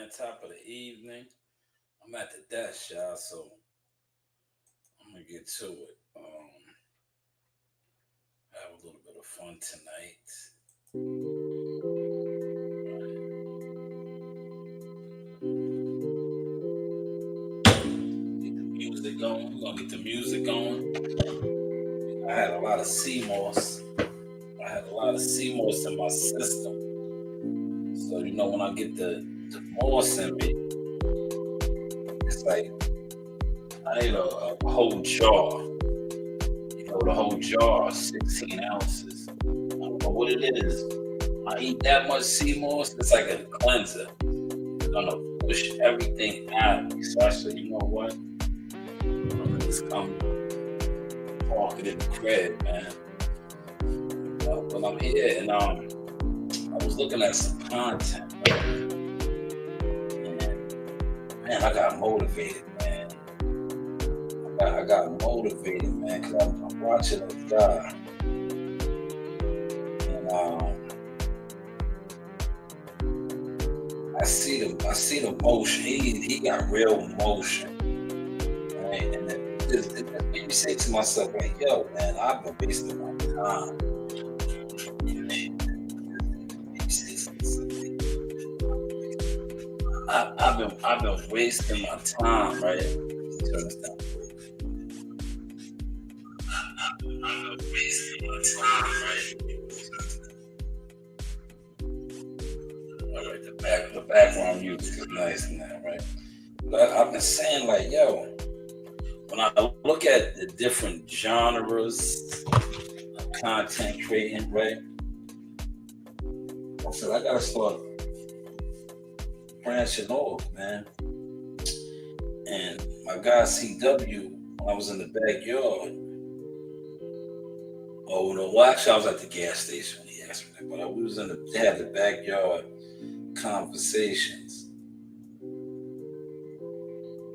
man. Top of the evening. I'm at the desk, y'all, so I'm gonna get to it. Have a little bit of fun tonight. Get the music going. We're gonna get the music going. I had a lot of CMOS. I had a lot of CMOS in my system. So when I get the MOS in me, it's like I ate a whole jar. The whole jar, 16 ounces. I don't know what it is. I eat that much sea moss, it's like a cleanser. It's gonna push everything out of me. So I said, you know what? I'm gonna just come park it in the crib, man. When I'm here and I was looking at some content, and man, I got motivated, man. I got motivated, man, because I'm watching a guy, and I see the motion. He got real motion, right? And it made me say to myself, like, yo, man, I've been wasting my time. I've been wasting my time, right? Turn this down. I'm wasting my time, right? All right, the background music is nice and that, right? But I've been saying, like, yo, when I look at the different genres of content creating, right? I said I gotta start branching off, man. And my guy CW, when I was in the backyard, actually I was at the gas station when he asked me that, but we was they had the backyard conversations.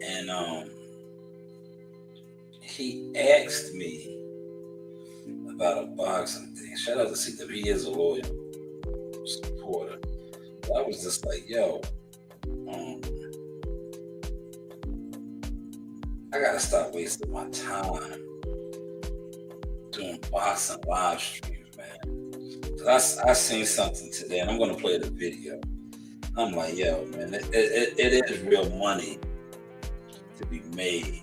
And he asked me about a boxing thing. Shout out to CW, he is a loyal supporter. But I was just like, yo, I gotta stop wasting my time doing boxing live streams, man. Cause I seen something today, and I'm gonna play the video. I'm like, yo, man, it is real money to be made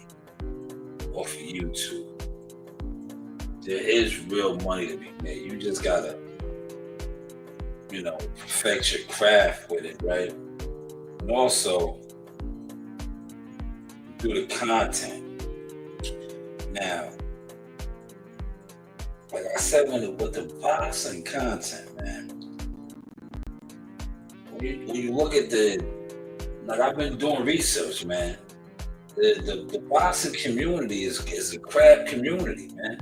off of YouTube. There is real money to be made. You just gotta, perfect your craft with it, right? And also do the content. Now, like I said, with the boxing content, man, when you look at I've been doing research, man. The boxing community is a crap community, man.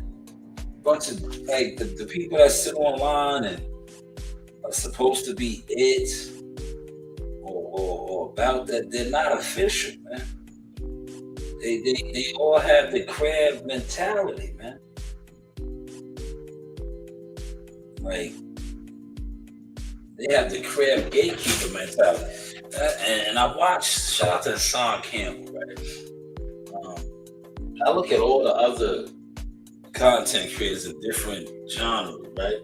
Bunch of like the people that sit online and are supposed to be it or about that, they're not official, man. They all have the crab mentality, man. Like they have the crab gatekeeper mentality. And I watched, shout out to Sean Campbell, right? I look at all the other content creators in different genres, right?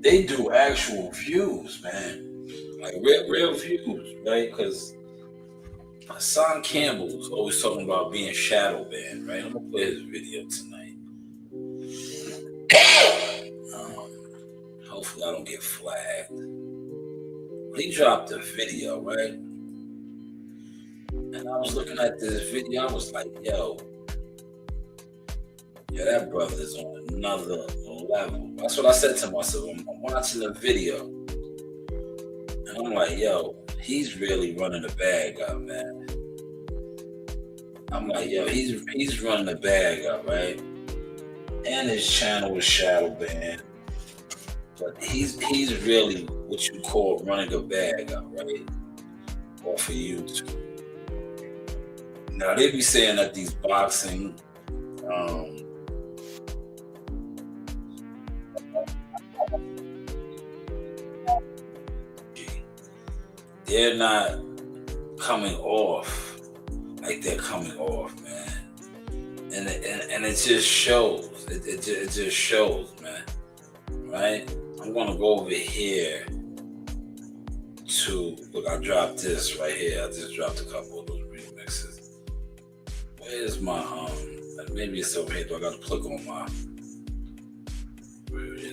They do actual views, man, like real views, right? Because Sean Campbell was always talking about being shadow banned, right? I'm gonna play his video tonight. Hopefully I don't get flagged. He dropped a video, right? And I was looking at this video, I was like, yo, that brother's on another level. That's what I said to myself. I'm watching the video, and I'm like, yo, he's really running the bag up, man. I'm like, yo, he's running the bag up, right? And his channel was shadow banned. But he's really what you call running the bag up, right? Off of YouTube. Now they be saying that these boxing they're not coming off like they're coming off, man. And it just shows. It just shows, man. Right? I'm gonna go over here to look. I dropped this right here. I just dropped a couple of those remixes. Where's my maybe it's over here. Do I gotta click on my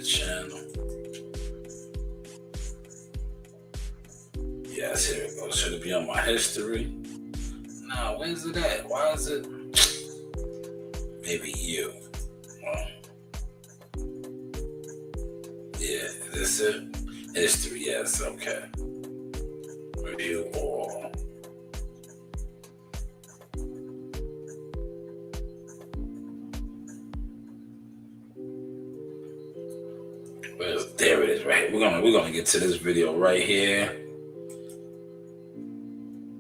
channel? Yes, here it goes. Should it be on my history? Nah, where's it at? Why is it? Maybe you. Yeah, is this it? History, yes, okay. Review all. There it is, right here. We're gonna get to this video right here.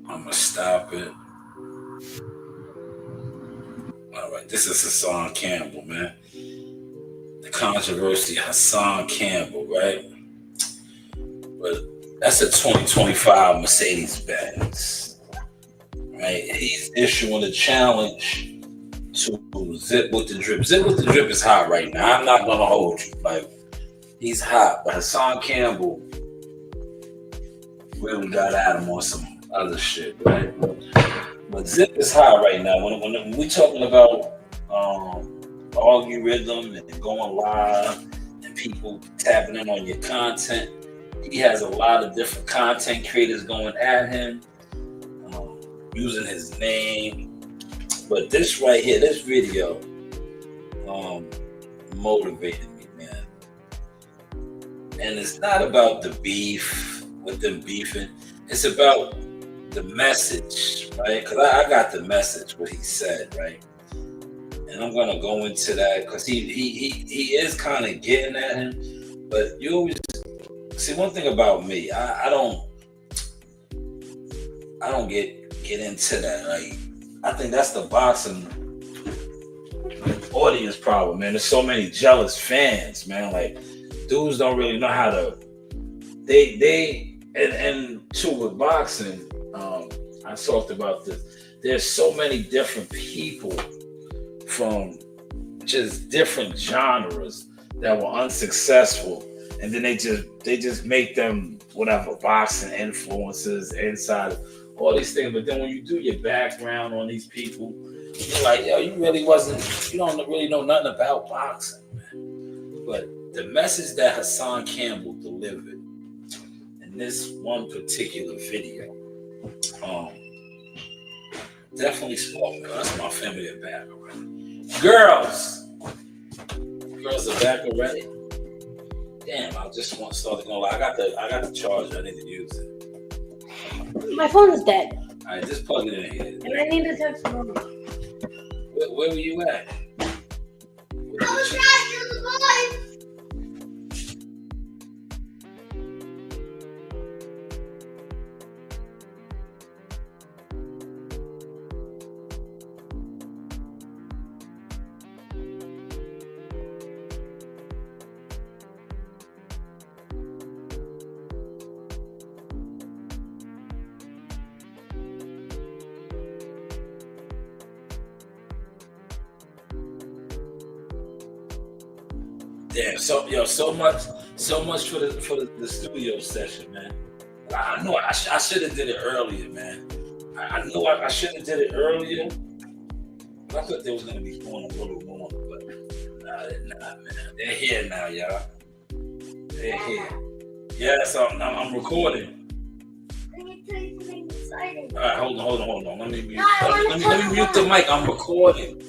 I'm gonna stop it. All right, this is Hassan Campbell, man. The controversy, Hassan Campbell, right? But that's a 2025 Mercedes-Benz, right? He's issuing a challenge to Zip with the Drip. Zip with the Drip is hot right now. I'm not gonna hold you, like he's hot, but Hassan Campbell really got at him on some other shit, right? But Zip is hot right now. When we talking about algorithm and going live and people tapping in on your content, he has a lot of different content creators going at him, using his name. But this right here, this video, motivated me, man. And it's not about the beef with them beefing. It's about the message, right? Because I got the message, what he said, right? And I'm gonna go into that because he is kind of getting at him. But you always see one thing about me, I don't get into that. Like I think that's the boxing audience problem, man. There's so many jealous fans, man. Like dudes don't really know how to. And too with boxing, I talked about this. There's so many different people from just different genres that were unsuccessful, and then they just make them whatever boxing influences inside all these things. But then when you do your background on these people, you're like, yo, you don't really know nothing about boxing, man. But the message that Hassan Campbell delivered in this one particular video, definitely spoke. That's my family are back already. Girls are back already. Damn, I just want to start to go. I got the charger. I need to use it. My phone is dead. All right, just plug it in here. And I need to text mom. Where were you at? I was charging the boys. Damn, so much for the studio session, man. I know I should have did it earlier, man. I know I should have did it earlier. But I thought they was gonna be going a little more, but nah, man. They're here now, y'all. They're here. Yes, I'm recording. Let me tell you something exciting. All right, hold on. Let me mute the mic. I'm recording.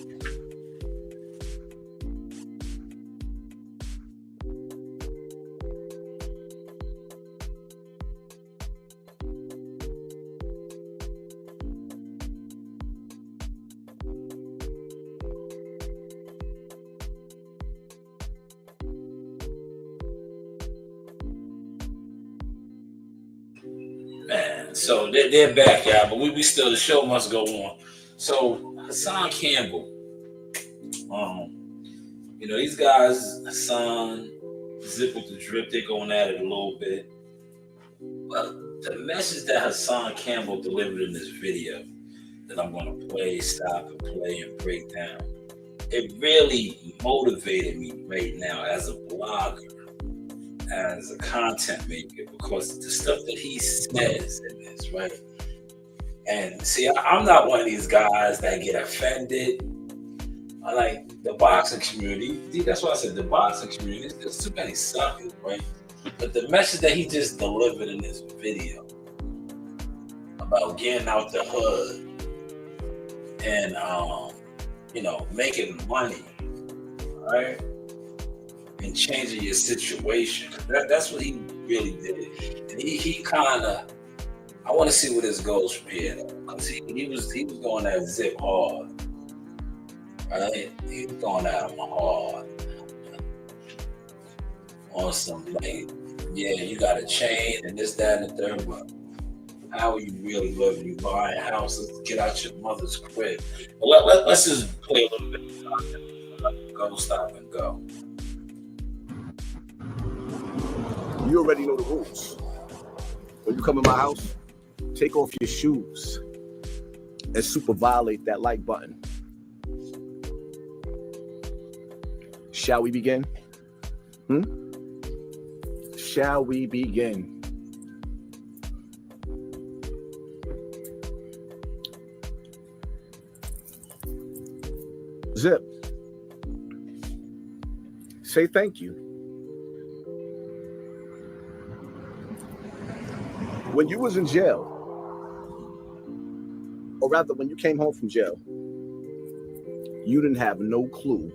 Man, so they're back, y'all, but we still, the show must go on. So Hassan Campbell, these guys, Hassan, Zip with the Drip, they're going at it a little bit. But the message that Hassan Campbell delivered in this video that I'm going to play, stop and play and break down, it really motivated me right now as a blogger, as a content maker, because the stuff that he says in this, right? And see, I'm not one of these guys that get offended. I like the boxing community. That's why I said the boxing community. There's too many suckers, right? But the message that he just delivered in this video about getting out the hood and making money, right? And changing your situation. That's what he really did. And he kind of, I want to see where this goes from here, though, because he was going at Zip hard, right? He was going at him hard on some like, yeah, you got a chain and this, that, and the third, but how are you really living? You buying houses? Get out your mother's crib. But let's just play a little bit of content. Go, stop, and go. You already know the rules. When you come in my house, take off your shoes and super violate that like button. Shall we begin? Shall we begin? Zip, say thank you. When you was in jail, or rather when you came home from jail, you didn't have no clue.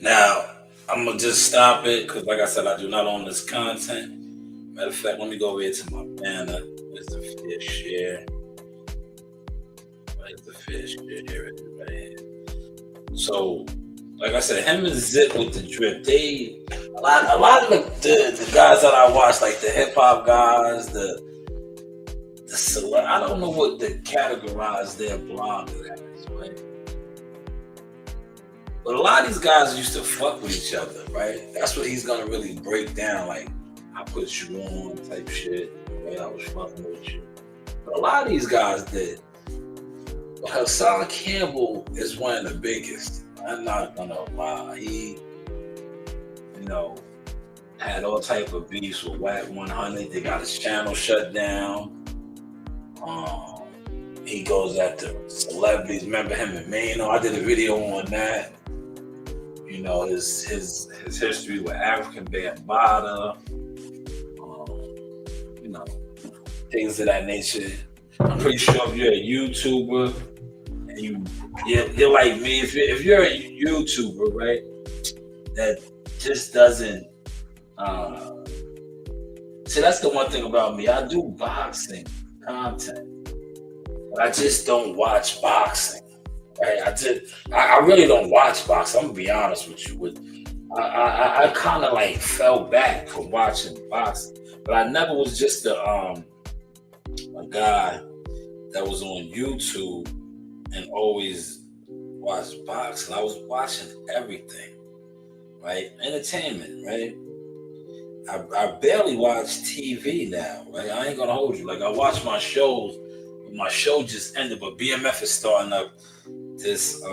Now, I'm going to just stop it because, like I said, I do not own this content. Matter of fact, let me go over here to my banner. Where's the fish here? Where's the fish? Here it is, right here. So, like I said, him and Zip with the drip, a lot of the guys that I watch, like the hip hop guys, I don't know what to categorize their blog as, right? But a lot of these guys used to fuck with each other, right? That's what he's gonna really break down, like, I put you on type shit, right? I was fucking with you. But a lot of these guys did. But Hassan Campbell is one of the biggest. I'm not gonna lie. He, had all type of beefs with Wack 100. They got his channel shut down. He goes after celebrities. Remember him and Mano? I did a video on that. His history with African Bambaataa. Things of that nature. I'm pretty sure if you're a YouTuber and you're like me, if you're a YouTuber, right, that just doesn't see, that's the one thing about me. I do boxing content, but I just don't watch boxing. Right? I really don't watch boxing. I'm gonna be honest with you. I kind of like fell back from watching boxing, but I never was just a guy that was on YouTube and always watched boxing. I was watching everything, right? Entertainment, right? I barely watch TV now, right? I ain't gonna hold you. Like, I watch my shows. My show just ended, but BMF is starting up this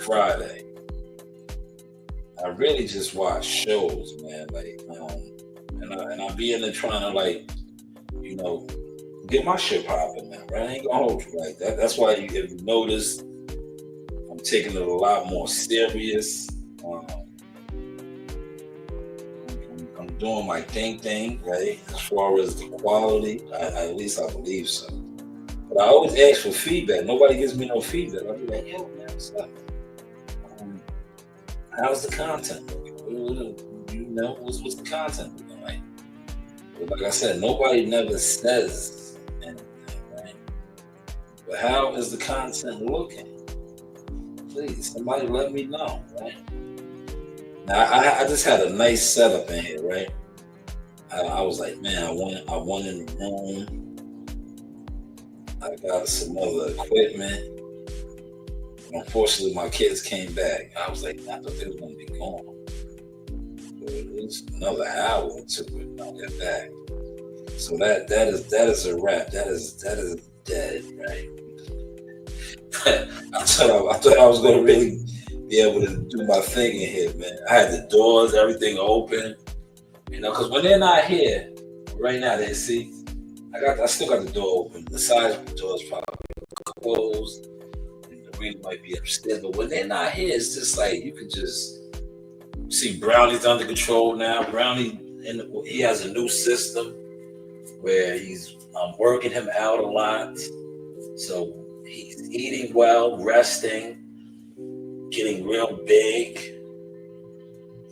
Friday. I really just watch shows, man. Like, and I be in there trying to, like, get my shit popping now, right? I ain't gonna hold you like that. That's why if you notice, I'm taking it a lot more serious. I'm doing my thing, right? As far as the quality, at least I believe so. But I always ask for feedback. Nobody gives me no feedback. I'll be like, yo, man, what's up? How's the content looking? What's the content looking like? But like I said, nobody never says anything, right? But how is the content looking? Please, somebody let me know, right? Now, I just had a nice setup in here, right? I was like, man, I went in the room. I got some other equipment. Unfortunately, my kids came back. I was like, I thought they were going to be gone. It's another hour to it. I'll get back. So that is a wrap. That is dead, right? I thought I was gonna really be able to do my thing in here, man. I had the doors, everything open, because when they're not here right now, they see. I still got the door open. The side of the door is probably closed. And the arena might be upstairs, but when they're not here, it's just like you can just see Brownie's under control now. Brownie, he has a new system where he's working him out a lot. So he's eating well, resting, getting real big,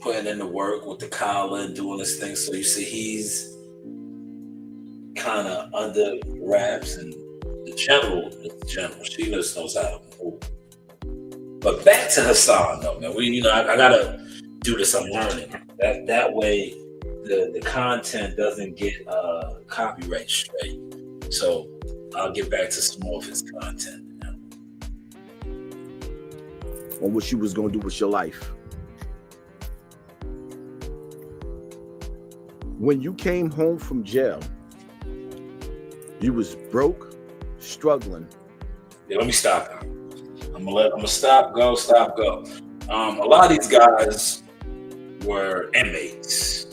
putting in the work with the collar and doing this thing. So you see he's kind of under wraps, and the general, she just knows how to move. But back to Hassan though, man. I gotta do this. I'm learning that way the content doesn't get copyright straight. So I'll get back to some more of his content now. On what you was gonna do with your life. When you came home from jail, you was broke, struggling. Yeah, let me stop now. I'm gonna stop, go. A lot of these guys were inmates.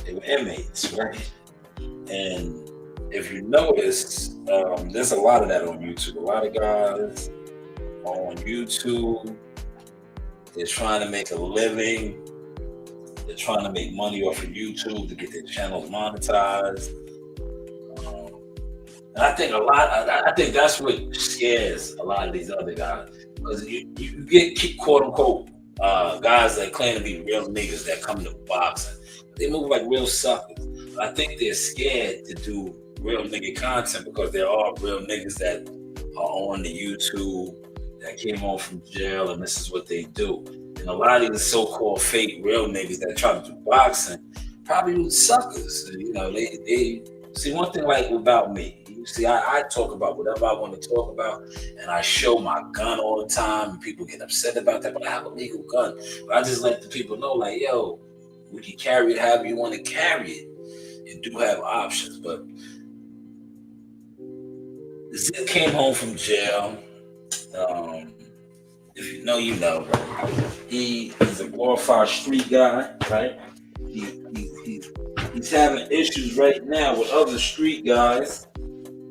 They were inmates, right? And if you notice, there's a lot of that on YouTube. A lot of guys on YouTube, they're trying to make a living. They're trying to make money off of YouTube to get their channels monetized. And I think that's what scares a lot of these other guys, because you get quote unquote guys that claim to be real niggas that come to boxing. They move like real suckers. But I think they're scared to do real nigga content because there are real niggas that are on the YouTube that came home from jail, and this is what they do. And a lot of these so-called fake real niggas that try to do boxing probably suckers. They see one thing like about me. You see, I talk about whatever I want to talk about, and I show my gun all the time, and people get upset about that, but I have a legal gun. But I just let the people know, like, yo, we can carry it however you want to carry it. You do have options, but Zip came home from jail. If you know, you know. He's a glorified street guy, right? He's having issues right now with other street guys,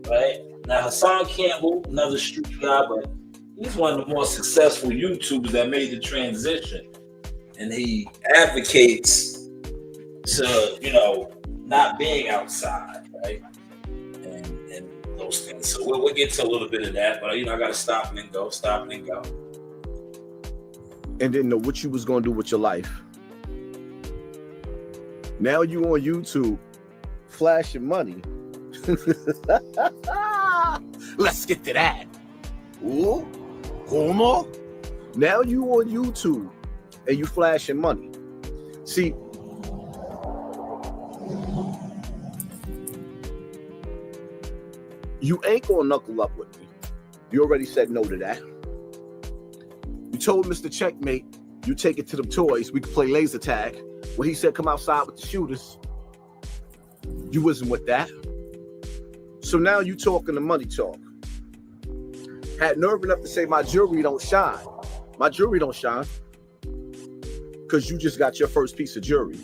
right? Now Hassan Campbell, another street guy, but he's one of the more successful YouTubers that made the transition, and he advocates to not being outside, right? And those things. So we'll get to a little bit of that, but I got to stop and then go. And didn't know what you was gonna do with your life. Now you on YouTube, flashing money. Let's get to that. Ooh, como? Now you on YouTube and you flashing money. See, you ain't gonna knuckle up with me. You already said no to that. You told Mr. Checkmate you take it to them toys. We could play laser tag. When he said come outside with the shooters, you wasn't with that. So now you talking the money talk. Had nerve enough to say my jewelry don't shine. My jewelry don't shine because you just got your first piece of jewelry.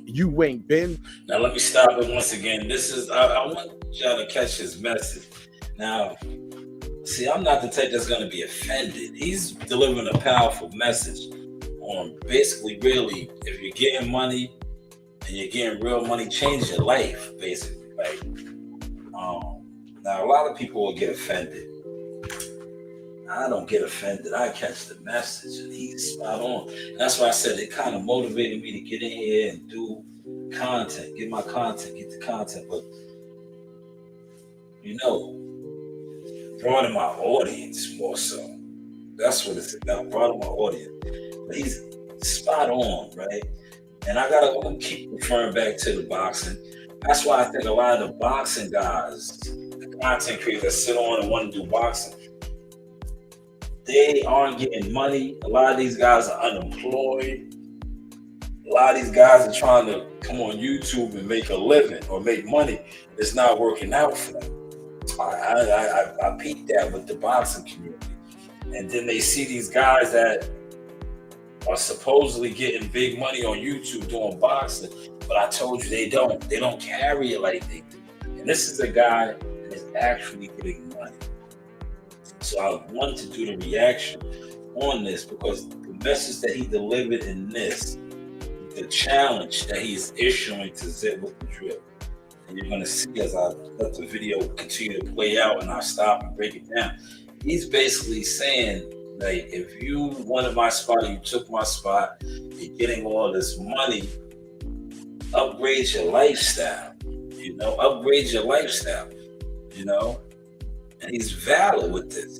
You ain't been. Now let me stop it once again. I want y'all to catch his message. Now, see, I'm not the type that's going to be offended. He's delivering a powerful message on basically, really, if you're getting money and you're getting real money, change your life, basically. Right? Now, a lot of people will get offended. I don't get offended. I catch the message, and he's spot on. And that's why I said it kind of motivated me to get in here and do content, get my content, get the content. But, broaden my audience more so. That's what it's about, broaden my audience. But he's spot on, right? And I'm gonna keep referring back to the boxing. That's why I think a lot of the boxing guys, the content creators that sit on and want to do boxing, they aren't getting money. A lot of these guys are unemployed. A lot of these guys are trying to come on YouTube and make a living or make money. It's not working out for them. I peeped that with the boxing community. And then they see these guys that are supposedly getting big money on YouTube doing boxing, but I told you they don't carry it like they do. And this is a guy that is actually getting money. So I wanted to do the reaction on this because the message that he delivered in this, the challenge that he's issuing to Zip with the Drip. And you're gonna see as I let the video continue to play out and I stop and break it down. He's basically saying, like, if you wanted my spot, you took my spot, you're getting all this money, upgrade your lifestyle, upgrade your lifestyle, and he's valid with this.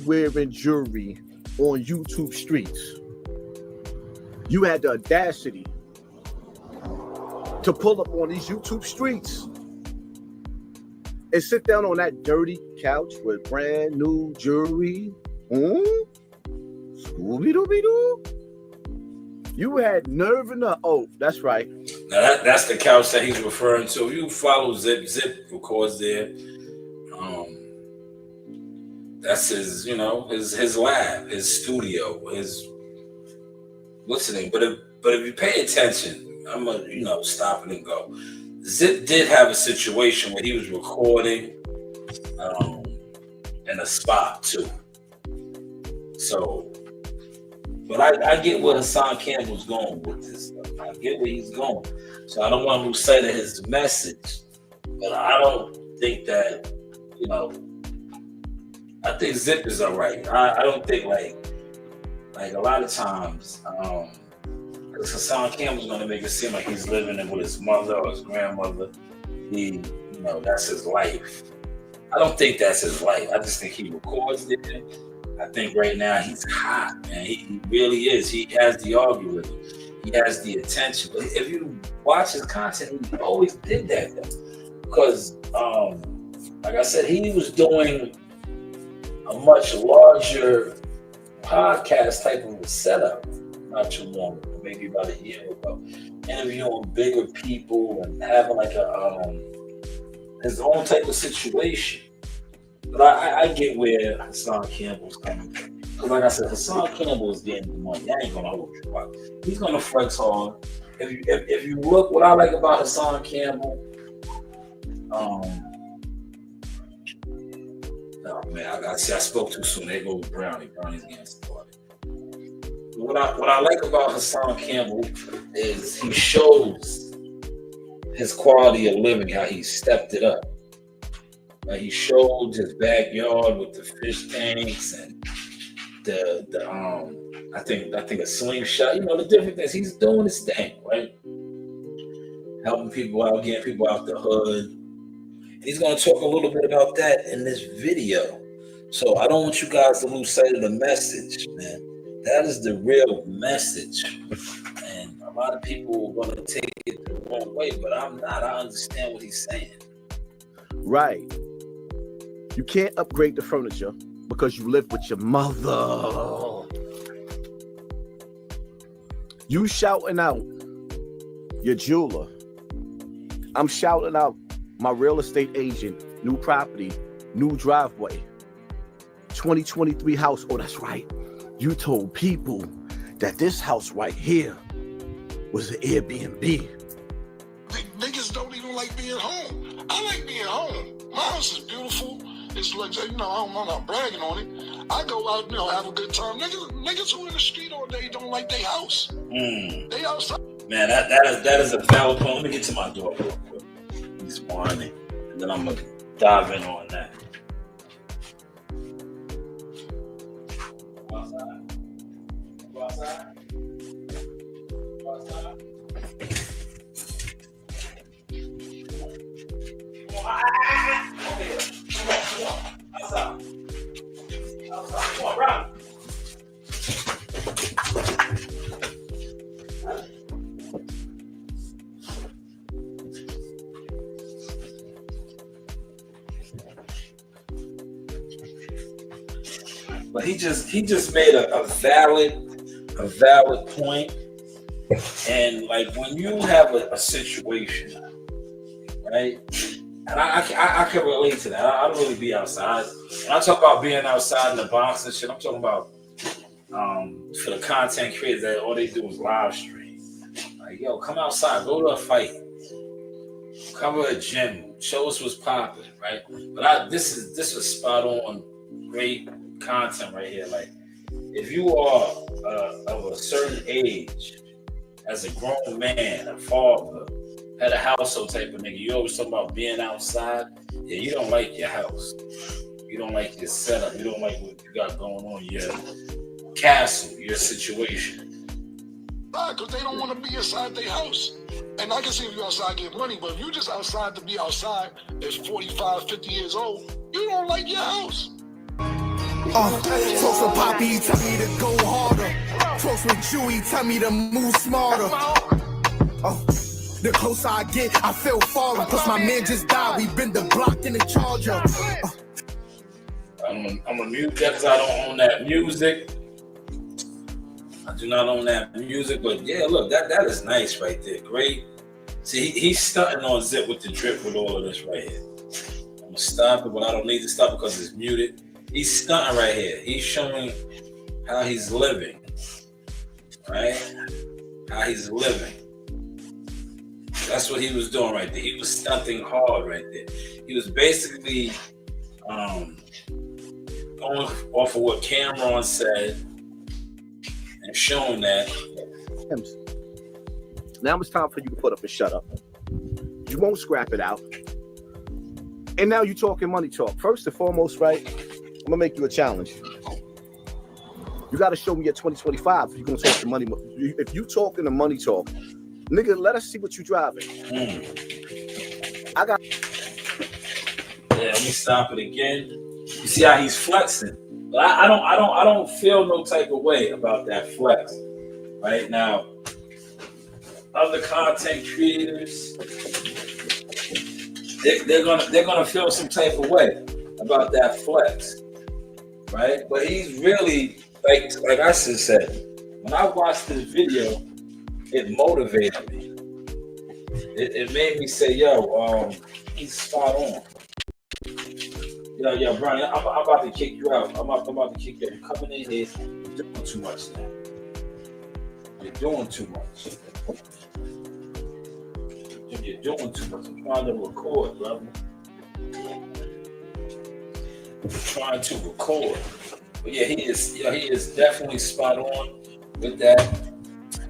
Wearing jewelry on YouTube streets. You had the audacity to pull up on these YouTube streets and sit down on that dirty couch with brand new jewelry. Scooby-Dooby-Doo. You had nerve enough. Oh, that's right. Now that's the couch that he's referring to. You follow Zip records there. That's his, his lab, his studio, his listening. But if you pay attention, I'm gonna, stop it and go. Zip did have a situation where he was recording in a spot too. So, but I get where Hassan Campbell's going with this stuff. I get where he's going. So I don't want to lose sight of his message. But I don't think that, I think Zip is all right. I don't think like a lot of times, because Hassan Campbell's going to make it seem like he's living with his mother or his grandmother. That's his life. I don't think that's his life. I just think he records it. I think right now he's hot, man. He really is. He has the algorithm. He has the attention. But if you watch his content, he always did that, though. Because, like I said, he was doing a much larger podcast type of a setup not too long ago, maybe about a year ago, interviewing bigger people and having like his own type of situation. But I get where Hassan Campbell's coming from. Because like I said, Hassan Campbell is getting the money. I ain't gonna hold you up. He's gonna flex hard. If you look, what I like about Hassan Campbell, oh man, I spoke too soon. There goes Brownie. Brownie's getting started. What I like about Hassan Campbell is he shows his quality of living, how he stepped it up. Like he showed his backyard with the fish tanks and I think a slingshot, the different things. He's doing his thing, right? Helping people out, getting people out the hood. And he's gonna talk a little bit about that in this video. So I don't want you guys to lose sight of the message, man. That is the real message. And a lot of people are gonna take it the wrong way, but I'm not. I understand what he's saying. Right. You can't upgrade the furniture because you live with your mother. You shouting out your jeweler. I'm shouting out my real estate agent, new property, new driveway, 2023 house. Oh, that's right. You told people that this house right here was an Airbnb. Niggas don't even like being home. I like being home. My house is beautiful. It's like, I'm not bragging on it. I go out, have a good time. Niggas who in the street all day don't like their house. They outside. Man, that is a valid point. Let me get to my door real quick. He's whining, and then I'm gonna dive in on that. Go outside. Go outside. Go outside. Come on, over here. Come on. Outside. Outside. Come on, run. But he just made a valid a valid point. And like when you have a situation, right? And I can relate to that. I don't really be outside. When I talk about being outside in the box and shit, I'm talking about for the content creators that all they do is live stream. Like, yo, come outside, go to a fight, cover a gym, show us what's popping, right? But this was spot on, great content right here. Like, if you are of a certain age, as a grown man, a father, had a household type of nigga, you always talk about being outside. Yeah, you don't like your house. You don't like your setup. You don't like what you got going on, your castle, your situation. Because they don't want to be inside their house. And I can see if you're outside get money, but if you're just outside to be outside at 45, 50 years old, you don't like your house. Close with Poppy, tell me to go harder. Close with Chewy, tell me to move smarter. The closer I get, I feel farther. Cause my man just died, we been the block in the charger. I'm gonna mute that because I don't own that music. I do not own that music, but yeah, look, that is nice right there. Great. See, he's stunting on Zip with the drip with all of this right here. I'm gonna stop it, but I don't need to stop it because it's muted. He's stunting right here. He's showing how he's living, right? How he's living. That's what he was doing right there. He was stunting hard right there. He was basically going off of what Cameron said and showing that. Now it's time for you to put up and shut up. You won't scrap it out. And now you're talking money talk. First and foremost, right? I'm gonna make you a challenge. You gotta show me your 2025 if you're gonna talk the money. If you talking the money talk, nigga, let us see what you driving. I got. Yeah, let me stop it again. You see how he's flexing. But I don't feel no type of way about that flex. Right now, other content creators, they're gonna feel some type of way about that flex. Right? But he's really like I just said, when I watched this video, it motivated me. It made me say, yo, he's spot on. Yo, Brian, I'm about to kick you out. I'm about to kick you out. You're coming in here, you're doing too much now. You're doing too much. You're doing too much. I'm trying to record, brother. I'm trying to record. But yeah, he is definitely spot on with that.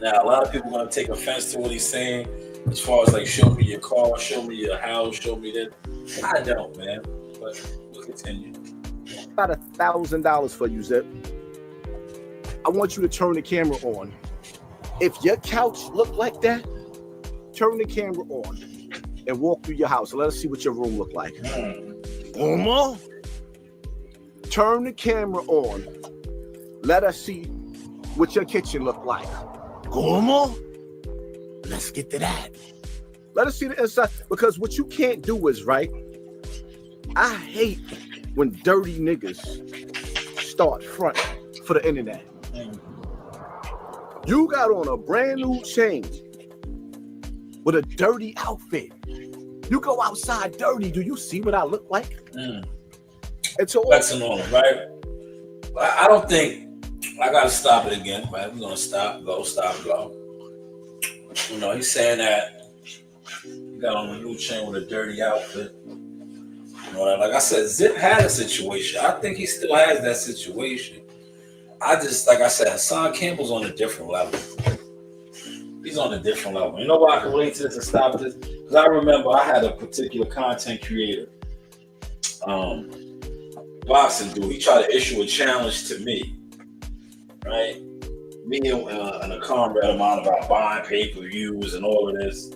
Now, a lot of people are going to take offense to what he's saying as far as like, show me your car, show me your house, show me that. I don't, man. But we'll continue. About $1,000 for you, Zip. I want you to turn the camera on. If your couch look like that, turn the camera on and walk through your house. Let us see what your room look like. Oma, turn the camera on. Let us see what your kitchen look like. Oma, let's get to that. Let us see the inside, because what you can't do is, right, I hate when dirty niggas start front for the internet. You got on a brand new chain with a dirty outfit. You go outside dirty. Do you see what I look like? It's all flexing on him, right? I don't think I gotta stop it again, right? We're gonna stop, go. You know, he's saying that he got on a new chain with a dirty outfit. You know, like I said, Zip had a situation. I think he still has that situation. I just, like I said, Hassan Campbell's on a different level. He's on a different level. You know why I can relate to this and stop this? Because I remember I had a particular content creator, boxing dude. He tried to issue a challenge to me, right? Me and a comrade of mine about buying pay-per-views and all of this.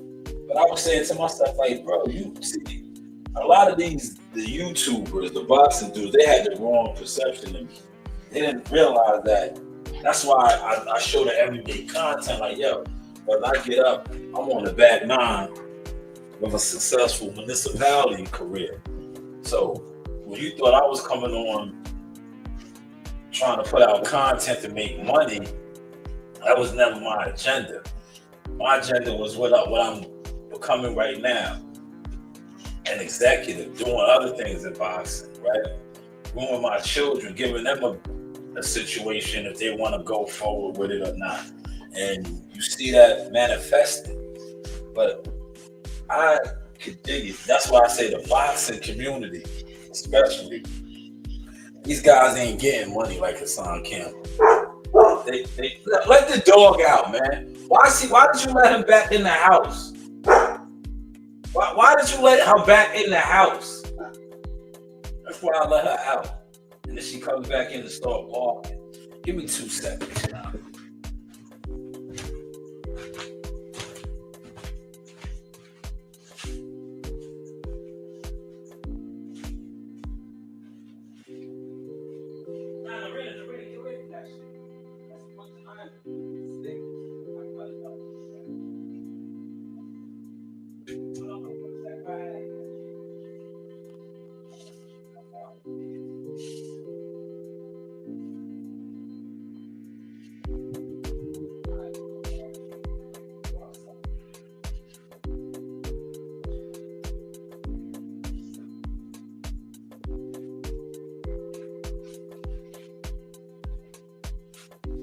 But I was saying to myself, like, bro, you see, a lot of the YouTubers, the boxing dudes, they had the wrong perception of me. They didn't realize that. That's why I show the everyday content, like, yo, when I get up, I'm on the back nine of a successful municipality career. So when you thought I was coming on trying to put out content to make money, That was never my agenda. My agenda was what I'm becoming right now. An executive, doing other things in boxing, right? Growing my children, giving them a situation if they want to go forward with it or not. And you see that manifested. But I could dig it. That's why I say the boxing community, especially, these guys ain't getting money like Hassan Campbell. They let the dog out, man. Why did you let him back in the house? Why did you let her back in the house? That's why I let her out. And then she comes back in and start barking. Give me 2 seconds now.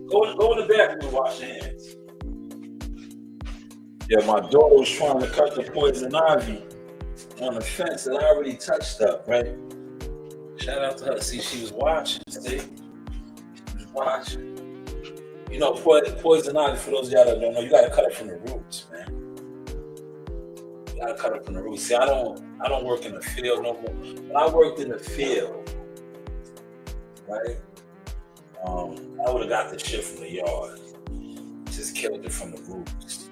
Go in the bathroom and wash your hands. Yeah, my daughter was trying to cut the poison ivy on the fence that I already touched up, right? Shout out to her. See, she was watching, see? She was watching. You know, poison ivy, for those of y'all that don't know, you gotta cut it from the roots, man. You gotta cut it from the roots. See, I don't work in the field no more. When I worked in the field, right? I would have got the shit from the yard. Just killed it from the roots.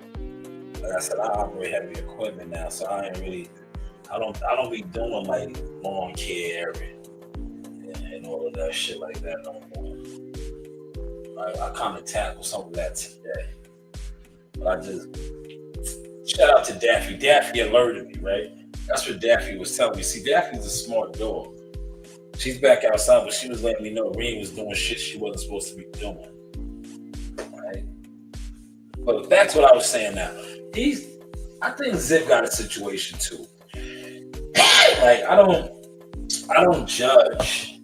Like I said, I operate heavy equipment now, so I don't be doing like lawn care and all of that shit like that no more. I kind of tackled some of that today. But I just shout out to Daffy. Daffy alerted me, right? That's what Daffy was telling me. See, Daffy's a smart dog. She's back outside, but she was letting me know Reem was doing shit she wasn't supposed to be doing. Right? But that's what I was saying now. I think Zip got a situation too. Like I don't judge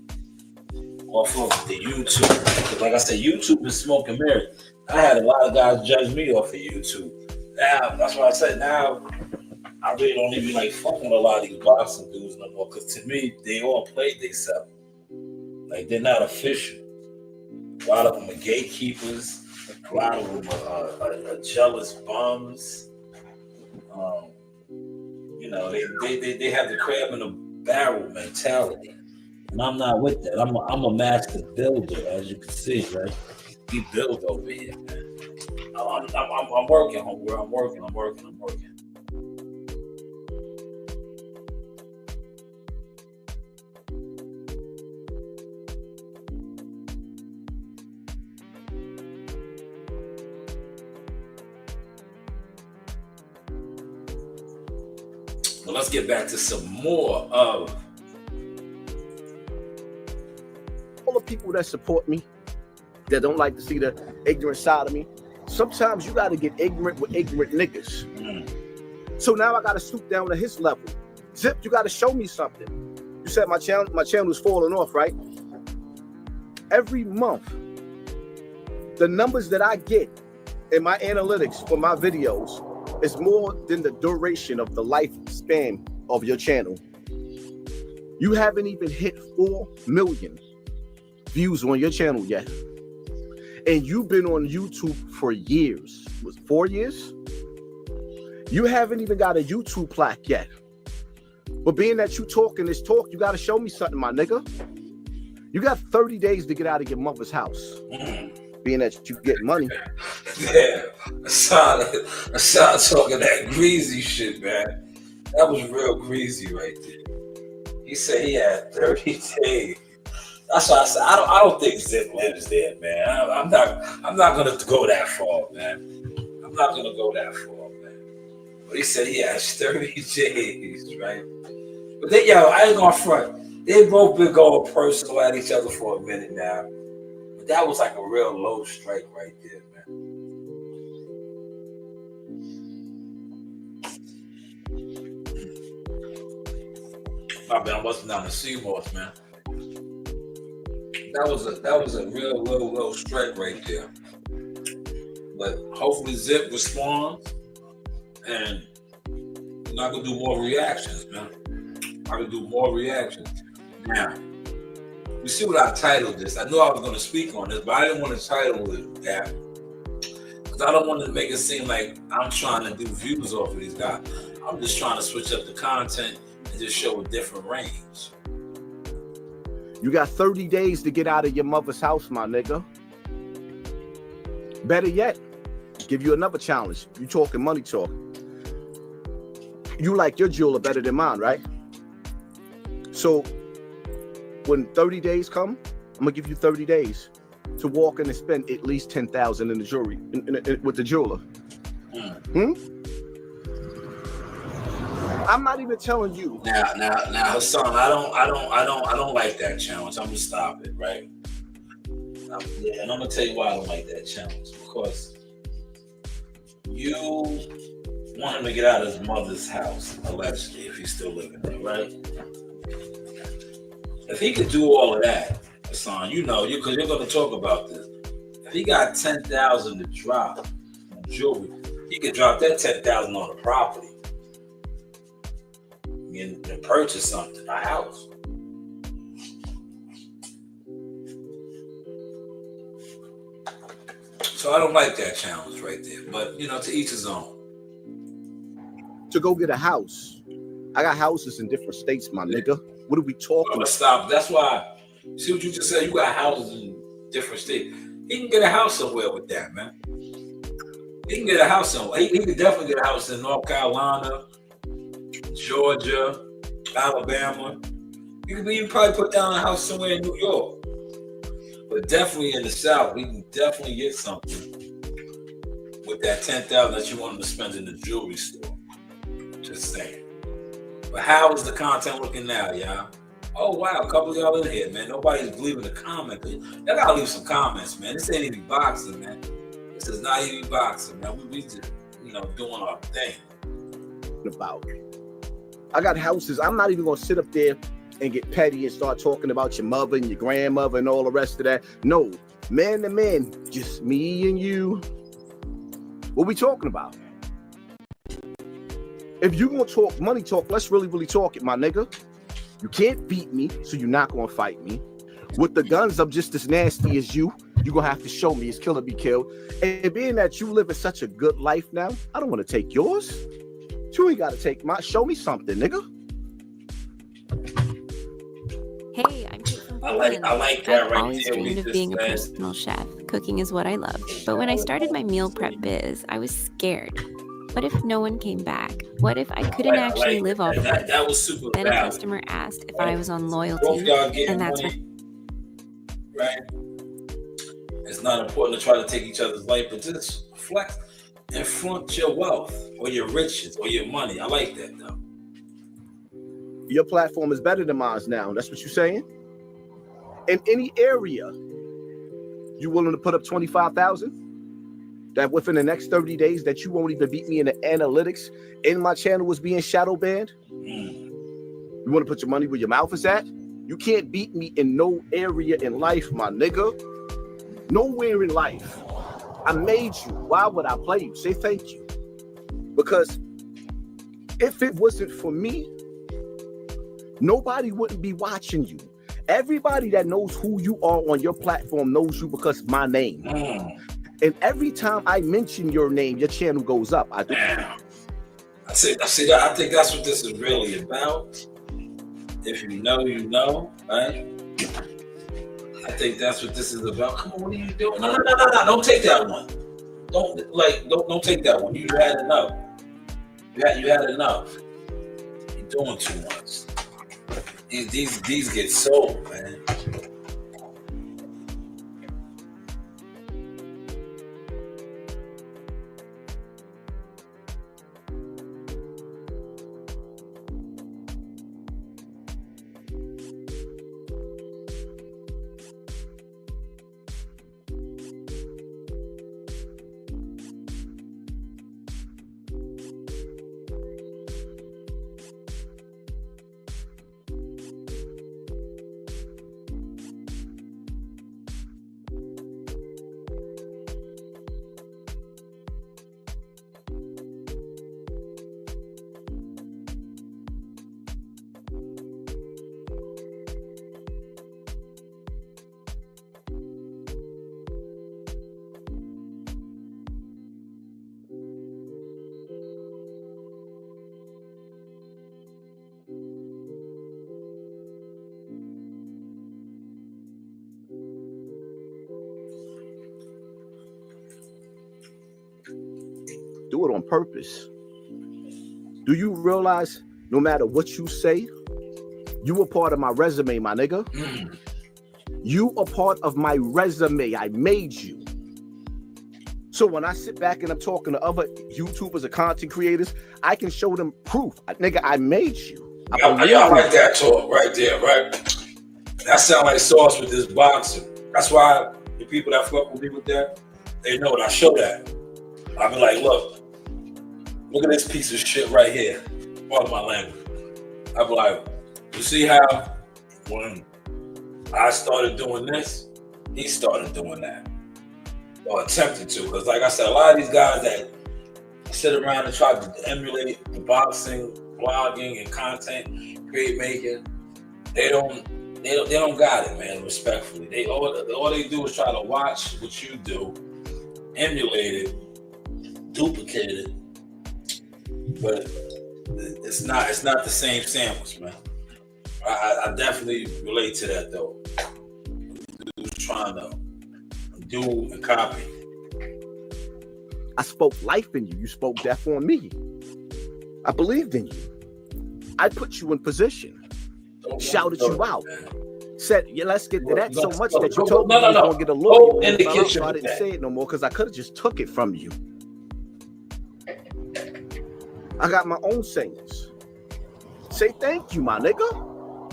off of the YouTube. Because like I said, YouTube is smoke and mirror. I had a lot of guys judge me off of YouTube. Now, that's why I said now I really don't even like fucking with a lot of these boxing dudes no more. Because to me, they all played themselves. Like they're not official. A lot of them are gatekeepers. A lot of them are jealous bums. You know, they have the crab in the barrel mentality. And I'm not with that. I'm a master builder, as you can see, right? We build over here, man. I'm working, homegirl. I'm working. But let's get back to some more of all the people that support me, that don't like to see the ignorant side of me. Sometimes you gotta get ignorant with ignorant niggas. So now I gotta stoop down to his level. Zip, you gotta show me something. You said my channel is falling off, right? Every month, the numbers that I get in my analytics for my videos is more than the duration of the lifespan of your channel. You haven't even hit 4 million views on your channel yet. And you've been on YouTube for years. Was 4 years? You haven't even got a YouTube plaque yet. But being that you talking this talk, you got to show me something, my nigga. You got 30 days to get out of your mother's house. Being that you get money. Yeah, Hassan talking that greasy shit, man. That was real greasy right there. He said he had 30 days. That's why I said I don't think Zip lives there, man. I'm not gonna go that far, man. I'm not gonna go that far, man. But he said he has 30 days, right? But I ain't gonna front. They both been going personal at each other for a minute now. But that was like a real low strike right there, man. My bad, I'm busting down the Seamoss, man. That was a real low strike right there. But hopefully Zip responds, and I can do more reactions, man. I can do more reactions. Now, you see what I titled this. I knew I was going to speak on this, but I didn't want to title it that because I don't want to make it seem like I'm trying to do views off of these guys. I'm just trying to switch up the content and just show a different range. You got 30 days to get out of your mother's house, my nigga. Better yet, give you another challenge. You talking money talk. You like your jeweler better than mine, right? So when 30 days come, I'm gonna give you 30 days to walk in and spend at least $10,000 in the jewelry with the jeweler. I'm not even telling you. Now, Hassan, I don't like that challenge. I'm gonna stop it, right? And I'm gonna tell you why I don't like that challenge. Because you want him to get out of his mother's house, allegedly, if he's still living there, right? If he could do all of that, Hassan, because you're gonna talk about this. If he got $10,000 to drop on jewelry, he could drop that $10,000 on the property. And purchase something, a house. So I don't like that challenge right there. But, to each his own. To go get a house. I got houses in different states, my nigga. What are we talking about? Stop. That's why, see what you just said? You got houses in different states. He can get a house somewhere with that, man. He can get a house somewhere. He could definitely get a house in North Carolina, Georgia, Alabama. You can probably put down a house somewhere in New York. But definitely in the South, we can definitely get something with that $10,000 that you want him to spend in the jewelry store. Just saying. But how is the content looking now, y'all? Oh, wow, a couple of y'all in here, man. Nobody's leaving a comment. Y'all gotta leave some comments, man. This ain't even boxing, man. This is not even boxing, man. We just, doing our thing. About I got houses. I'm not even gonna sit up there and get petty and start talking about your mother and your grandmother and all the rest of that. No, man to man, just me and you. What we talking about? If you gonna talk money talk, let's really talk it, my nigga. You can't beat me, so you're not gonna fight me. With the guns, I'm just as nasty as you. You're gonna have to show me it's kill or be killed. And being that you live in such a good life now, I don't want to take yours. You ain't gotta take my. Show me something, nigga. Hey, I'm Kate from I Portland. like that I've right always there. dreamed of being a personal chef. Cooking is what I love. But when I started my meal prep biz, I was scared. What if no one came back? What if I couldn't actually live off of it? That was super Then a valid. customer asked if I was on Both loyalty, y'all getting and that's money, right? It's not important to try to take each other's life, but just flex and flaunt your wealth or your riches or your money. I like that, though. Your platform is better than mine now. That's what you're saying? In any area, you willing to put up 25,000? That within the next 30 days that you won't even beat me in the analytics and my channel was being shadow banned? You want to put your money where your mouth is at? You can't beat me in no area in life, my nigga. Nowhere in life. I made you. Why would I play you? Say thank you. Because if it wasn't for me, nobody wouldn't be watching you. Everybody that knows who you are on your platform knows you because of my name. And every time I mention your name, your channel goes up. I do. I see that. I think that's what this is really about. If you know, you know, right? I think that's what this is about. Come on, what are you doing? No. Don't take that one. Don't take that one. You had enough. You had enough. You're doing too much. These get sold, man. do it on purpose. Do you realize no matter what you say, you are part of my resume, my nigga? You are part of my resume. I made you. So when I sit back and I'm talking to other YouTubers or content creators, I can show them proof. Nigga, I made you. I like that talk right there, right? That sound like sauce with this boxing. That's why the people that fuck with me with that, they know it. I show that. I be like, look at this piece of shit right here. Pardon my language. I be like, you see how when I started doing this, he started doing that. Or attempted to. Because like I said, a lot of these guys that sit around and try to emulate the boxing, blogging, and content create making, they don't got it, man, respectfully. All they do is try to watch what you do, emulate it, duplicate it, but it's not the same sandwich, man. I definitely relate to that though. Dudes trying to do and copy. I spoke life in you. You spoke death on me. I believed in you. I put you in position. Shouted you out. Man. Said, yeah, let's get to that so much that you told me you were going to get a lawyer. In the kitchen. So I didn't say it no more because I could have just took it from you. I got my own sayings. Say thank you, my nigga.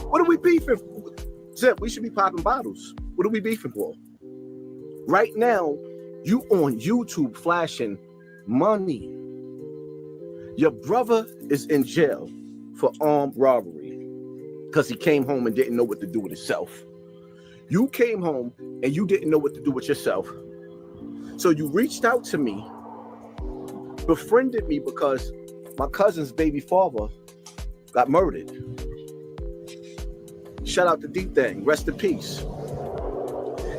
What are we beefing for? Zip, we should be popping bottles. What are we beefing for? Right now, you on YouTube flashing money. Your brother is in jail for armed robbery because he came home and didn't know what to do with himself. You came home and you didn't know what to do with yourself. So you reached out to me, befriended me because my cousin's baby father got murdered. Shout out to D-Thing, rest in peace.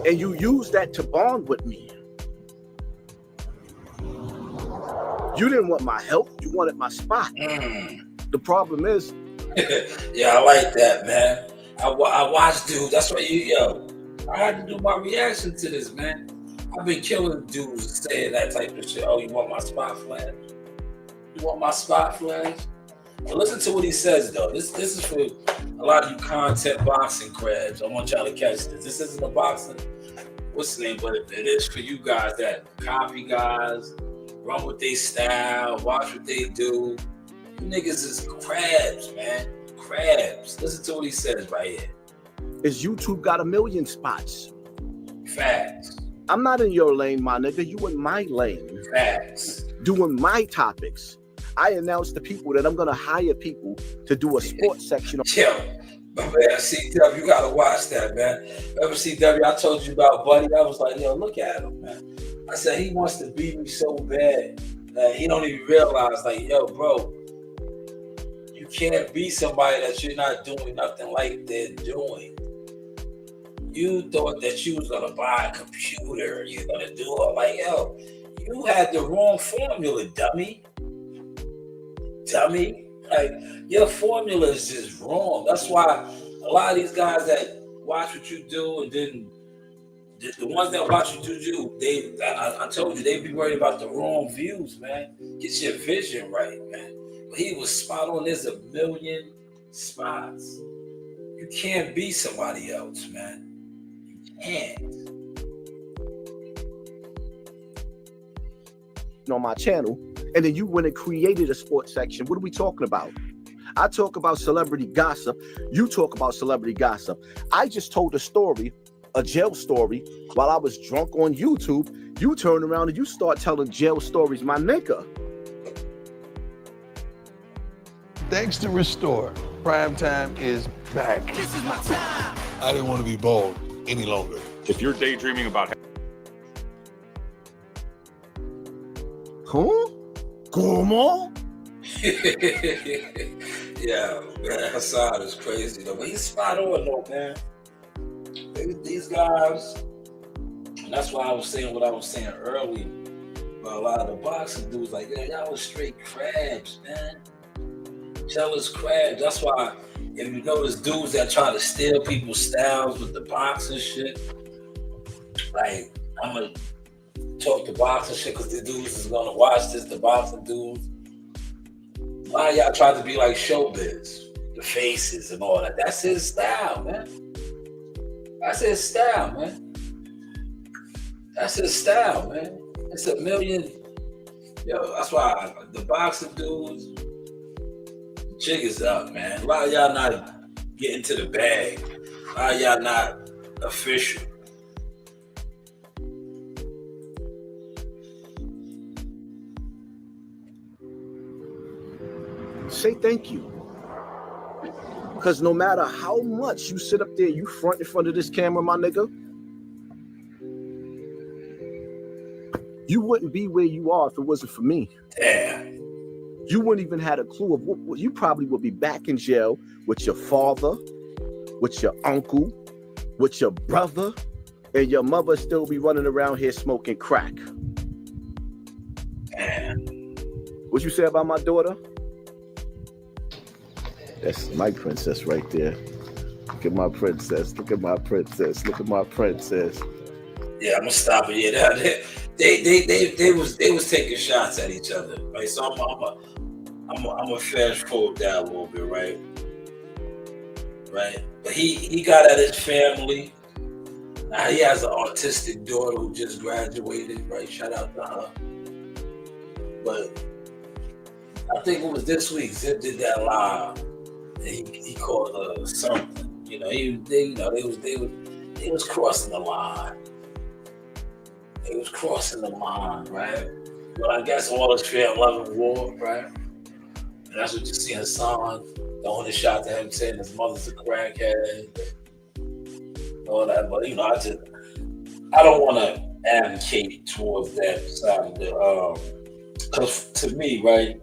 And you used that to bond with me. You didn't want my help, you wanted my spot. The problem is... Yeah, I like that, man. I watched dudes, that's why I had to do my reaction to this, man. I've been killing dudes saying that type of shit. Oh, you want my spot flash? You want my spot flash? But listen to what he says, though. This is for a lot of you content boxing crabs. I want y'all to catch this. This isn't a boxing, what's the name? But it is for you guys that copy guys, run with their style, watch what they do. You niggas is crabs, man. Crabs. Listen to what he says right here. Is YouTube got 1 million spots? Facts. I'm not in your lane, my nigga. You in my lane. Facts. Doing my topics. I announced to people that I'm gonna hire people to do a sports section. Yo, but man, CW, you gotta watch that, man. Remember CW, I told you about Buddy. I was like, yo, look at him, man. I said he wants to beat me so bad that he don't even realize, like, yo, bro, you can't be somebody that you're not doing nothing like they're doing. You thought that you was gonna buy a computer, you're gonna do it. Like, yo, you had the wrong formula, dummy. Like, your formula is just wrong. That's why a lot of these guys that watch what you do, and then the ones that watch what you do, I told you, they be worried about the wrong views, man. Get your vision right, man. But he was spot on. There's 1 million spots. You can't be somebody else, man. You can't. On my channel, and then you went and created a sports section. What are we talking about? I talk about celebrity gossip. You talk about celebrity gossip. I just told a story, a jail story, while I was drunk on YouTube. You turn around and you start telling jail stories, my nigga. Thanks to Restore, Primetime is back. This is my time. I didn't want to be bald any longer. If you're daydreaming about Huh? Como? Yeah, man, Hassan is crazy though, but he's spot on though, man. These guys, and that's why I was saying what I was saying earlier. But a lot of the boxing dudes, like, yeah, y'all was straight crabs, man. Y'all was crabs. That's why if you notice dudes that try to steal people's styles with the boxing shit, like, I'm gonna talk the boxing shit because the dudes is gonna watch this, the boxing dudes. A lot of y'all try to be like showbiz, the faces and all that. That's his style, man. That's his style, man. That's his style, man. It's a million. Yo, that's why the boxing dudes, the jig is up, man. A lot of y'all not getting to the bag. A lot of y'all not official. Say thank you. Because no matter how much you sit up there, you front in front of this camera, my nigga, you wouldn't be where you are if it wasn't for me. Damn. You wouldn't even had a clue of what you probably would be back in jail with your father, with your uncle, with your brother, and your mother still be running around here smoking crack. Damn. What you say about my daughter? That's my princess right there. Look at my princess. Look at my princess. Look at my princess. Yeah, I'm gonna stop it. Yeah, they was taking shots at each other, right? So I'm a fast forward that a little bit, right? Right. But he got at his family. Now he has an autistic daughter who just graduated, right? Shout out to her. But I think it was this week. Zip did that live. He called her something. You know, they was crossing the line. They was crossing the line, right? But I guess all his family loving war, right? And that's what you see Hassan throwing a shot to him, saying his mother's a crackhead, all that. But you know, I don't want to advocate towards that side of the. Because to me, right,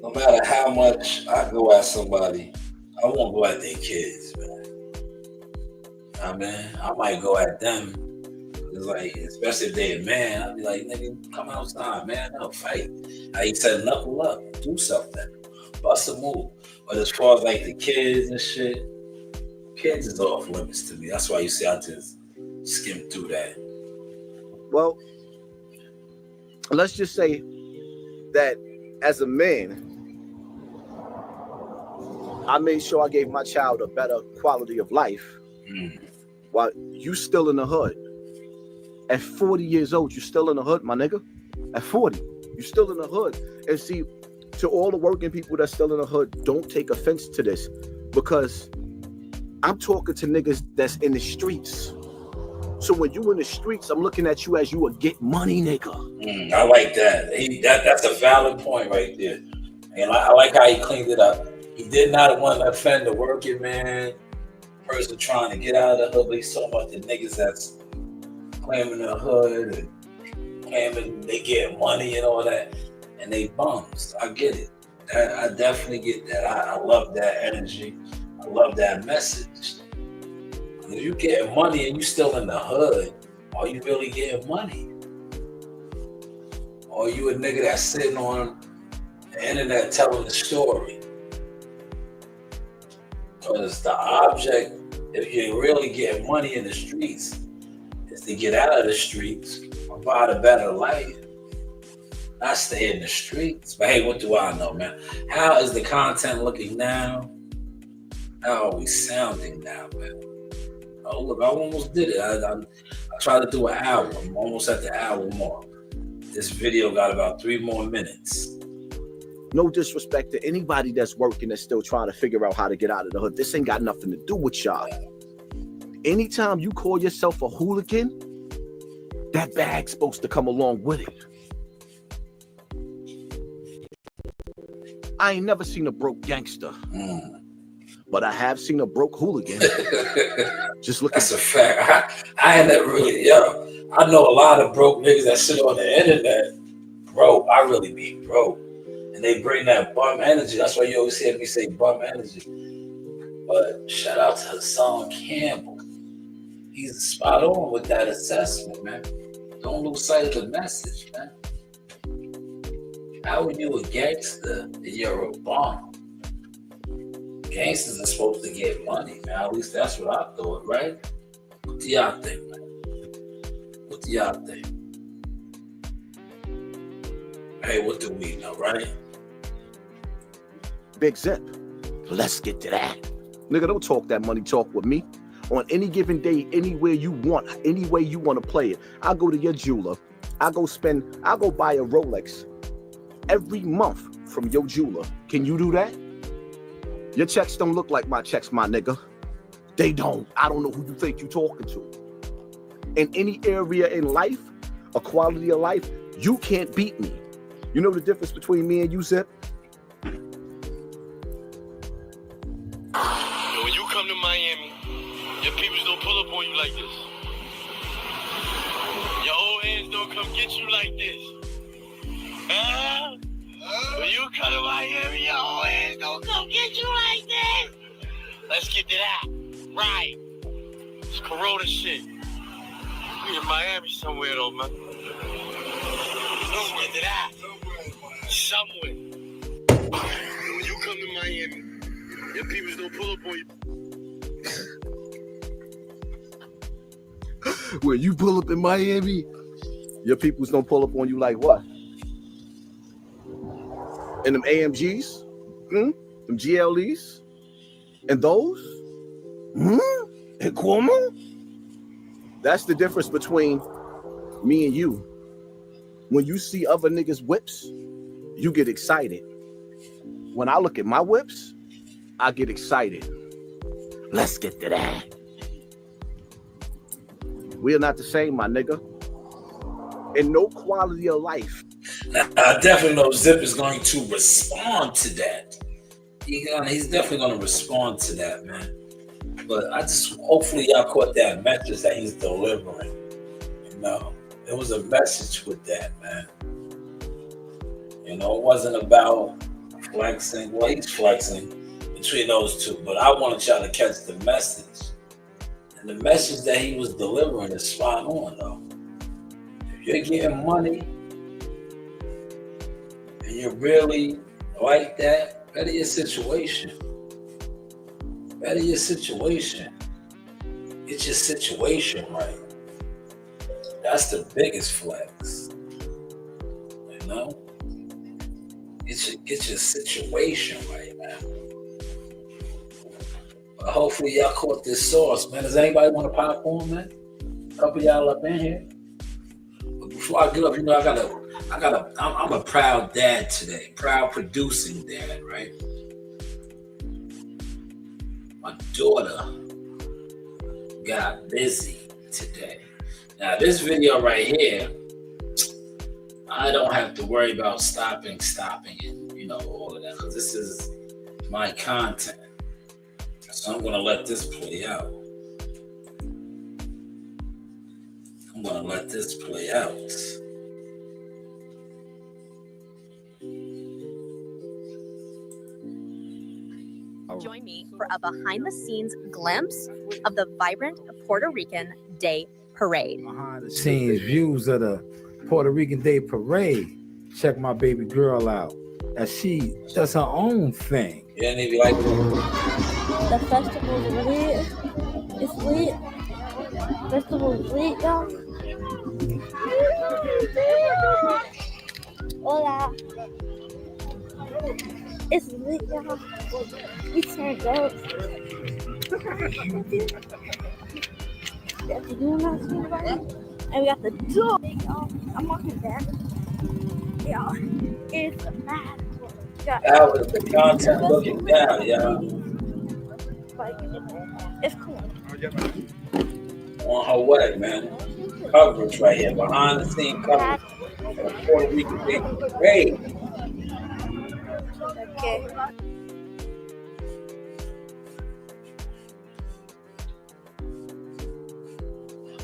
no matter how much I go at somebody, I won't go at their kids, man. I mean, I might go at them. It's like, especially if they're a man, I'd be like, nigga, come outside, man, no, fight. I said, knuckle up, do something, bust a move. But as far as like the kids and shit, kids is off limits to me. That's why you see I just skim through that. Well, let's just say that as a man, I made sure I gave my child a better quality of life while you still in the hood. At 40 years old, you still in the hood, my nigga. At 40, you still in the hood. And see, to all the working people that's still in the hood, don't take offense to this, because I'm talking to niggas that's in the streets. So when you in the streets, I'm looking at you as you a get money nigga. I like that. That's a valid point right there. And I like how he cleaned it up. He did not want to offend the working man, person trying to get out of the hood, but he's talking about the niggas that's claiming the hood and claiming they get money and all that, and they bums. I get it. I definitely get that. I love that energy. I love that message. If you getting money and you still in the hood, are you really getting money? Or are you a nigga that's sitting on the internet telling the story? Because the object, if you're really getting money in the streets, is to get out of the streets, provide a better life, not stay in the streets. But hey, what do I know, man? How is the content looking now? How are we sounding now, man? Oh, look, I almost did it. I tried to do an hour. I'm almost at the hour mark. This video got about 3 more minutes. No disrespect to anybody that's working that's still trying to figure out how to get out of the hood. This ain't got nothing to do with y'all. Anytime you call yourself a hooligan, that bag's supposed to come along with it. I ain't never seen a broke gangster. But I have seen a broke hooligan. Just look. That's a fact. I ain't never really, I know a lot of broke niggas that sit on the internet. Bro, I really be broke. And they bring that bum energy. That's why you always hear me say bum energy. But shout out to Hassan Campbell. He's spot on with that assessment, man. Don't lose sight of the message, man. How are you a gangster and you're a bum? Gangsters are supposed to get money, man. At least that's what I thought, right? What do y'all think, man? y'all think? Hey, what do we know, right? Big Zip. Let's get to that. Nigga, don't talk that money talk with me. On any given day, anywhere you want, any way you want to play it. I'll go to your jeweler. I'll go buy a Rolex every month from your jeweler. Can you do that? Your checks don't look like my checks, my nigga. They don't. I don't know who you think you're talking to. In any area in life, a quality of life, you can't beat me. You know the difference between me and you, Zip? When you come to Miami, your people don't pull up on you like this. Your old hands don't come get you like this. When you come to Miami, your old hands don't come get you like this. Let's get to that. Right. It's Corona shit. We in Miami somewhere though, man. Let's get to that. Somewhere. When you come to Miami, your people don't pull up on you. When you pull up in Miami, your peoples don't pull up on you like what? And them AMGs? Them GLEs? And those? And Cuomo? That's the difference between me and you. When you see other niggas' whips, you get excited. When I look at my whips, I get excited. Let's get to that. We are not the same, my nigga. And no quality of life. I definitely know Zip is going to respond to that. He's definitely going to respond to that, man. But hopefully y'all caught that message that he's delivering. You know, it was a message with that, man. You know, it wasn't about flexing. Well, he's flexing between those two, but I wanted y'all to catch the message. And the message that he was delivering is spot on, though. If you're getting money and you're really like that, better your situation. Better your situation. Get your situation right. That's the biggest flex. You know? Get your situation right, man. But hopefully y'all caught this sauce, man. Does anybody want to pop on, man? A couple of y'all up in here. But before I get up, you know, I'm a proud dad today. Proud producing dad, right? My daughter got busy today. Now this video right here, I don't have to worry about stopping and, you know, all of that, because this is my content. So I'm gonna let this play out. Join me for a behind-the-scenes glimpse of the vibrant Puerto Rican Day Parade. Behind the scenes views of the Puerto Rican Day Parade. Check my baby girl out. As she does her own thing. Yeah, and if you like The festival's lit. It's lit. Festival's lit, y'all. Hola. It's lit, y'all. We turned up. Got the donuts here, right? And we got the door. I'm walking back. Y'all, it's a mad one. How is the content looking down, y'all? Like, it's cool. On her way, man. Coverage right here, behind the scene coverage of the Puerto Rican Day Parade. Okay.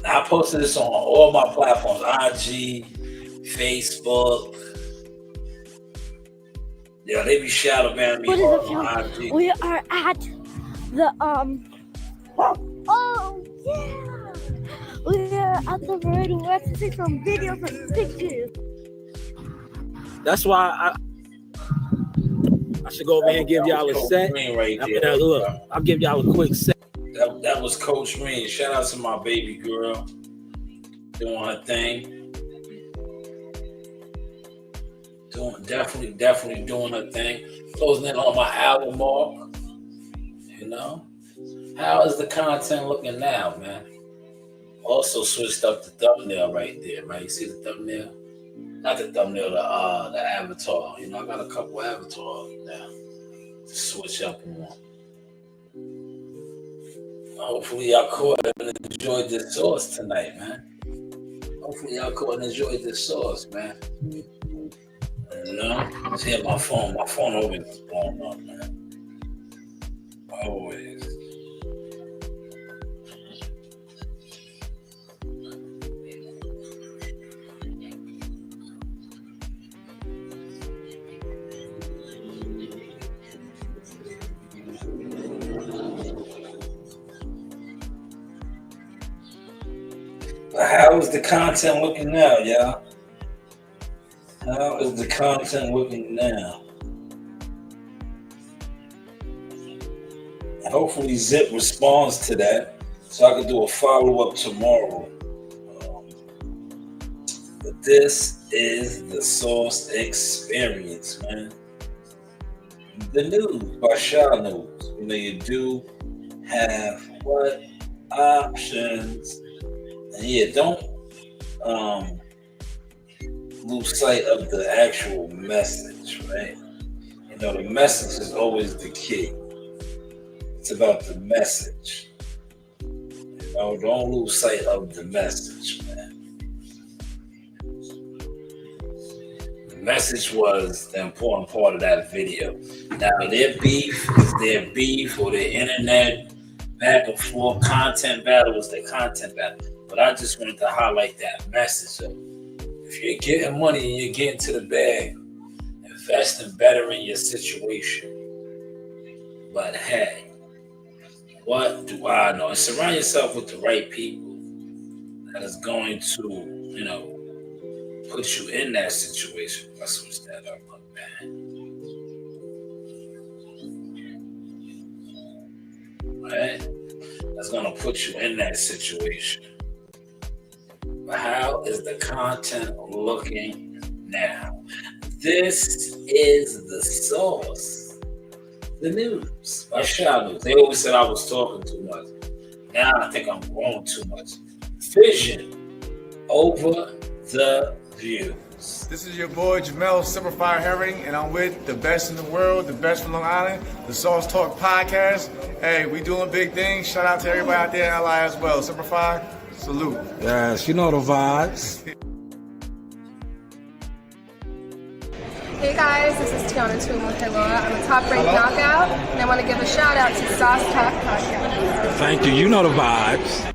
Now, I posted this on all my platforms, IG, Facebook. Yeah, they be shadow banning me hard on IG. We are at the oh yeah, we are at the parade. We have to take some videos and pictures. That's why I should go over here and give y'all a set. Right there. Look, I'll give y'all a quick set. That was Coach Green. Shout out to my baby girl. doing her thing. Definitely doing her thing. Closing in on my hour mark. You know? How is the content looking now, man? Also switched up the thumbnail right there, right? You see the thumbnail? Not the thumbnail, the avatar. You know, I got a couple avatars now to switch up on. Hopefully y'all caught and enjoyed this sauce tonight, man. Hopefully y'all caught and enjoyed this sauce, man. You know? Let's hear my phone. My phone always is blowing up, man. Always. How is the content looking now, y'all? How is the content looking now? And hopefully Zip responds to that so I can do a follow-up tomorrow. But this is the Sauce Experience, man. The news by Shaw News. You know, you do have what options. And yeah, don't lose sight of the actual message, right? You know, the message is always the key. It's about the message. You know, don't lose sight of the message, man. The message was the important part of that video. Now, their beef is their beef, or their internet back and forth content battle is their content battle. But I just wanted to highlight that message. So if you're getting money and you're getting to the bag, invest in bettering your situation. But hey, what do I know? And surround yourself with the right people that is going to, you know, put you in that situation. Let's switch that up, man. Right? That's going to put you in that situation. But how is the content looking now? This is the Sauce, the news by Shaw News. They always said I was talking too much. Now I think I'm growing too much. Vision over the views. This is your boy Jamel Simplify Herring, and I'm with the best in the world, the best from Long Island, the Sauce Talk Podcast. Hey, we doing big things. Shout out to everybody out there in LI as well. Simplify, salute. Yes, you know the vibes. Hey guys, this is Tiana Tuimuhilua. I'm a top-ranked knockout, and I want to give a shout out to Sauce Talk Podcast. Thank you. You know the vibes.